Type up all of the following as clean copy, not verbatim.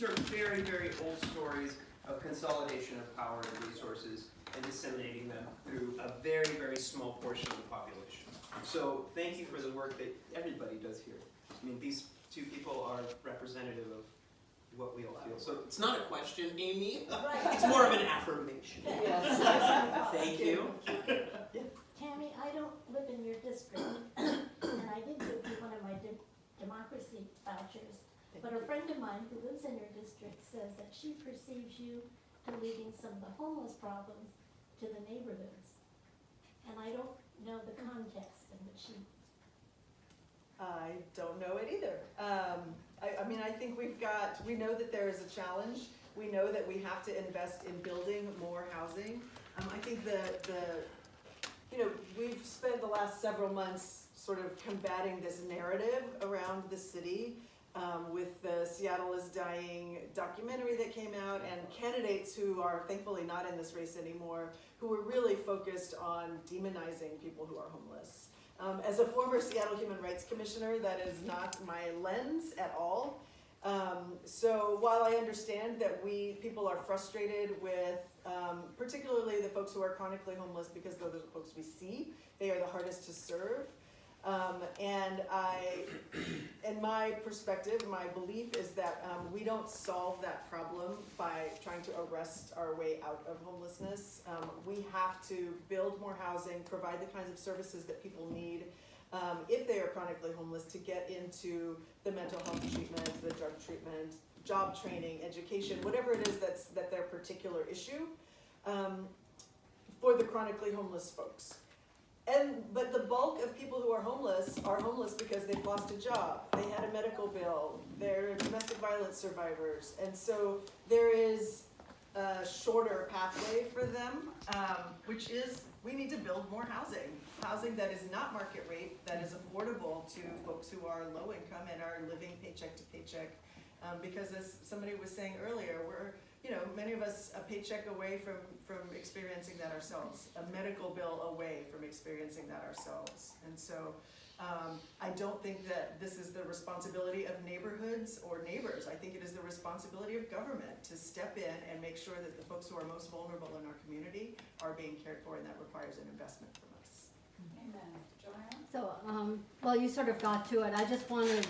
are very, very old stories of consolidation of power and resources and disseminating them through a very, very small portion of the population. So thank you for the work that everybody does here. I mean, these two people are representative of what we all feel. So it's not a question, Amy. Right. It's more of an affirmation. Yes. Thank you. Tammy, I don't live in your district, and I did give you one of my democracy vouchers. But a friend of mine who lives in your district says that she perceives you to leading some of the homeless problems to the neighborhoods. And I don't know the context in which she. I don't know it either. I mean, I think we know that there is a challenge. We know that we have to invest in building more housing. I think we've spent the last several months sort of combating this narrative around the city with the Seattle is Dying documentary that came out, and candidates who are thankfully not in this race anymore, who were really focused on demonizing people who are homeless. As a former Seattle Human Rights Commissioner, that is not my lens at all. So while I understand that people are frustrated with particularly the folks who are chronically homeless, because those are the folks we see, they are the hardest to serve. And my perspective, my belief is that we don't solve that problem by trying to arrest our way out of homelessness. We have to build more housing, provide the kinds of services that people need if they are chronically homeless, to get into the mental health treatment, the drug treatment, job training, education, whatever it is that's their particular issue for the chronically homeless folks. But the bulk of people who are homeless because they've lost a job, they had a medical bill, they're domestic violence survivors, and so there is a shorter pathway for them, which is we need to build more housing that is not market rate, that is affordable to folks who are low income and are living paycheck to paycheck, because as somebody was saying earlier, many of us a paycheck away from experiencing that ourselves, a medical bill away from experiencing that ourselves. And so I don't think that this is the responsibility of neighborhoods or neighbors. I think it is the responsibility of government to step in and make sure that the folks who are most vulnerable in our community are being cared for, and that requires an investment from us. Amen. Joanne? So, well, you sort of got to it. I just wanted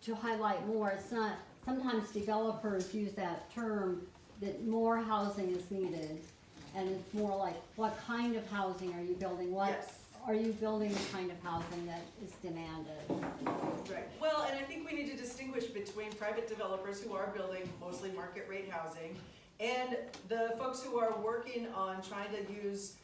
to highlight more. It's not, sometimes developers use that term that more housing is needed, and it's more like, what kind of housing are you building? Yes. Are you building the kind of housing that is demanded? Right. Well, and I think we need to distinguish between private developers who are building mostly market rate housing and the folks who are working on trying to use,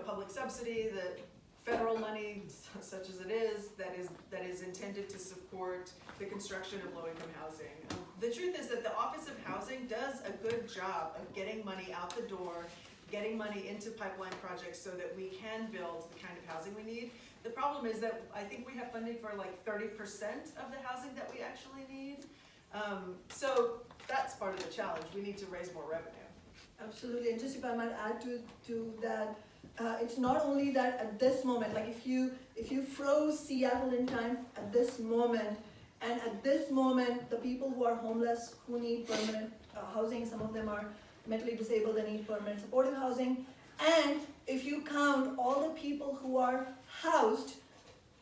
public subsidy, the federal money, such as it is, that is intended to support the construction of low-income housing. The truth is that the Office of Housing does a good job of getting money out the door, getting money into pipeline projects so that we can build the kind of housing we need. The problem is that I think we have funding for like 30% of the housing that we actually need. So that's part of the challenge. We need to raise more revenue. Absolutely, and just if I might add to that, it's not only that at this moment, like if you froze Seattle in time at this moment, and at this moment, the people who are homeless, who need permanent housing, some of them are mentally disabled and need permanent supportive housing, and if you count all the people who are housed,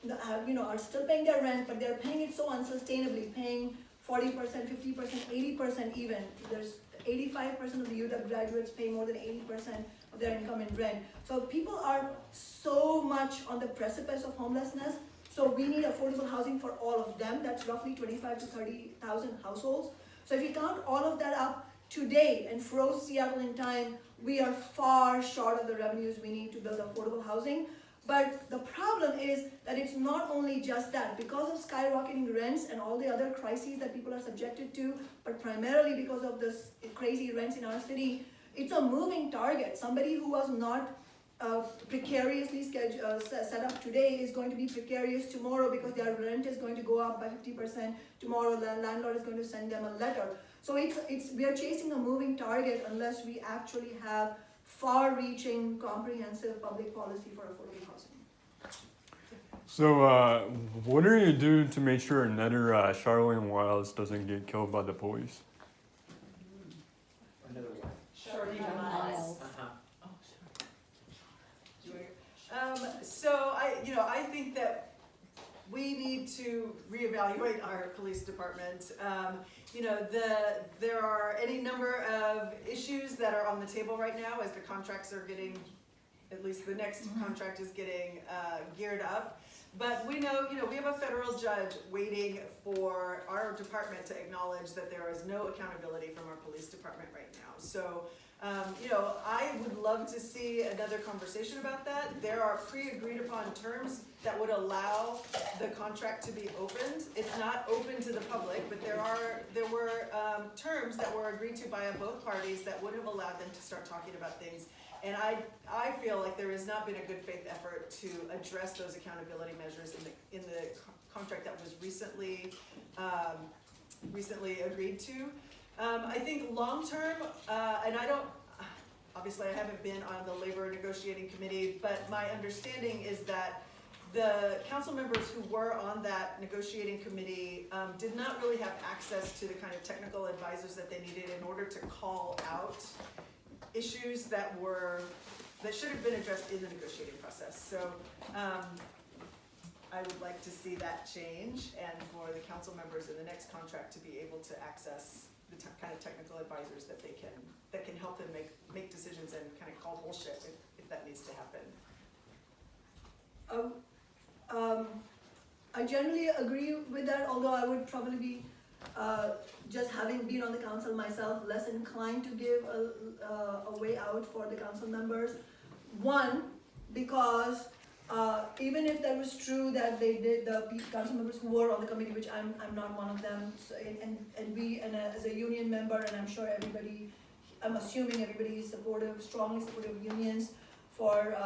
are still paying their rent, but they're paying it so unsustainably, paying 40%, 50%, 80% even. There's 85% of the UW graduates pay more than 80% of their income in rent. So people are so much on the precipice of homelessness. So we need affordable housing for all of them. That's roughly 25 to 30,000 households. So if you count all of that up today and froze Seattle in time, we are far short of the revenues we need to build affordable housing. But the problem is that it's not only just that. Because of skyrocketing rents and all the other crises that people are subjected to, but primarily because of this crazy rents in our city, it's a moving target. Somebody who was not precariously set up today is going to be precarious tomorrow because their rent is going to go up by 50%. Tomorrow the landlord is going to send them a letter. So we are chasing a moving target unless we actually have far-reaching, comprehensive public policy for affordable housing. So, what are you doing to make sure another Charlene Wiles doesn't get killed by the police? Another one. Shorty Miles. Uh-huh. So I think that we need to reevaluate our police department. There are any number of issues that are on the table right now as the contracts are getting, at least the next contract is getting geared up. But we know, we have a federal judge waiting for our department to acknowledge that there is no accountability from our police department right now. So, I would love to see another conversation about that. There are pre-agreed upon terms that would allow the contract to be opened. It's not open to the public, but there were terms that were agreed to by both parties that would have allowed them to start talking about things. And I feel like there has not been a good faith effort to address those accountability measures in the contract that was recently agreed to. I think long term, and obviously I haven't been on the labor negotiating committee, but my understanding is that the council members who were on that negotiating committee did not really have access to the kind of technical advisors that they needed in order to call out issues that should have been addressed in the negotiating process. So I would like to see that change, and for the council members in the next contract to be able to access the kind of technical advisors that can help them make decisions and kind of call bullshit if that needs to happen. I generally agree with that, although I would probably be, just having been on the council myself, less inclined to give a way out for the council members. One, because even if that was true that they did, the council members who were on the committee, which I'm not one of them, so, and as a union member, and I'm sure I'm assuming everybody is supportive, strongly supportive of unions for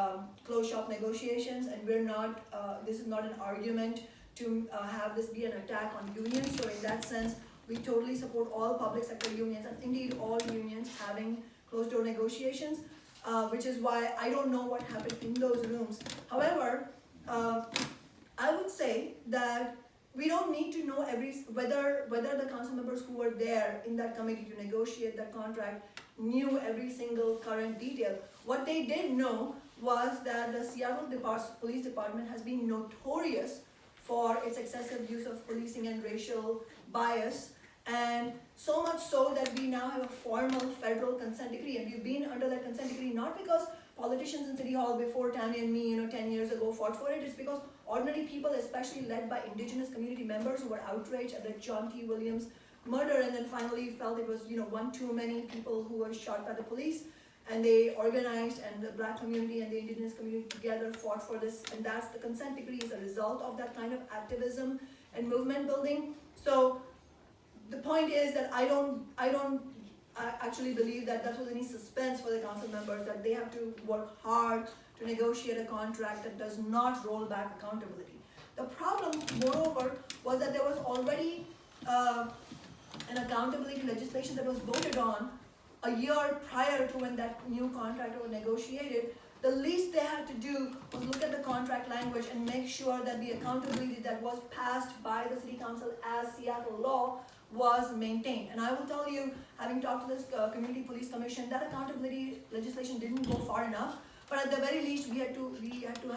closed shop negotiations, and we're not, this is not an argument to have this be an attack on unions. So in that sense, we totally support all public sector unions, and indeed all unions having closed door negotiations, which is why I don't know what happened in those rooms. However, I would say that we don't need to know whether the council members who were there in that committee to negotiate that contract knew every single current detail. What they did know was that the Seattle Police Department has been notorious for its excessive use of policing and racial bias, and so much so that we now have a formal federal consent decree, and we've been under that consent decree not because politicians in City Hall before Tammy and me, 10 years ago fought for it. It's because ordinary people, especially led by indigenous community members who were outraged at the John T. Williams murder, and then finally felt it was, one too many people who were shot by the police, and they organized, and the black community and the indigenous community together fought for this, and that's the consent decree is a result of that kind of activism and movement building. So the point is that I actually believe that was any suspense for the council members, that they have to work hard to negotiate a contract that does not roll back accountability. The problem, moreover, was that there was already an accountability legislation that was voted on a year prior to when that new contract was negotiated. The least they had to do was look at the contract language and make sure that the accountability that was passed by the city council as Seattle law was maintained. And I will tell you, having talked to this community police commission, that accountability legislation didn't go far enough. But at the very least, we had to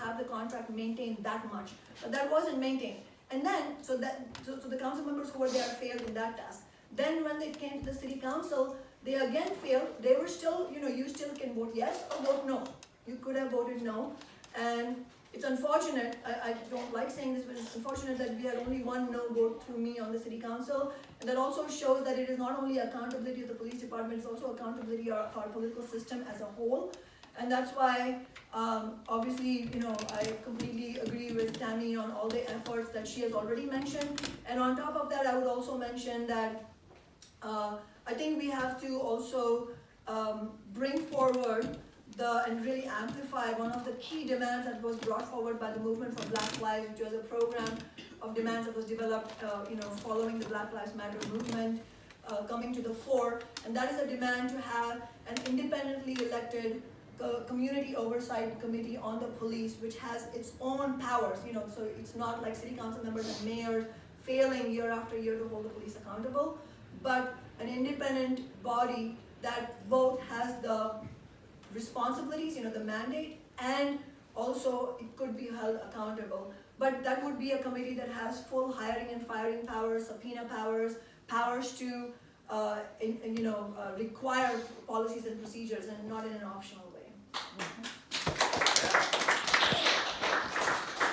have the contract maintained that much. But that wasn't maintained. And then, so the council members who were there failed in that task. Then when they came to the city council, they again failed. They were still, you still can vote yes or vote no. You could have voted no. And it's unfortunate, I don't like saying this, but it's unfortunate that we had only one no vote through me on the city council. And that also shows that it is not only accountability of the police department, it's also accountability of our political system as a whole. And that's why, obviously, I completely agree with Tammy on all the efforts that she has already mentioned. And on top of that, I would also mention that I think we have to also bring forward and really amplify one of the key demands that was brought forward by the Movement for Black Lives, which was a program of demands that was developed, following the Black Lives Matter movement coming to the fore. And that is a demand to have an independently elected community oversight committee on the police, which has its own powers, so it's not like city council members and mayors failing year after year to hold the police accountable, but an independent body that both has the responsibilities, the mandate, and also it could be held accountable. But that would be a committee that has full hiring and firing powers, subpoena powers, powers to require policies and procedures, and not in an optional way.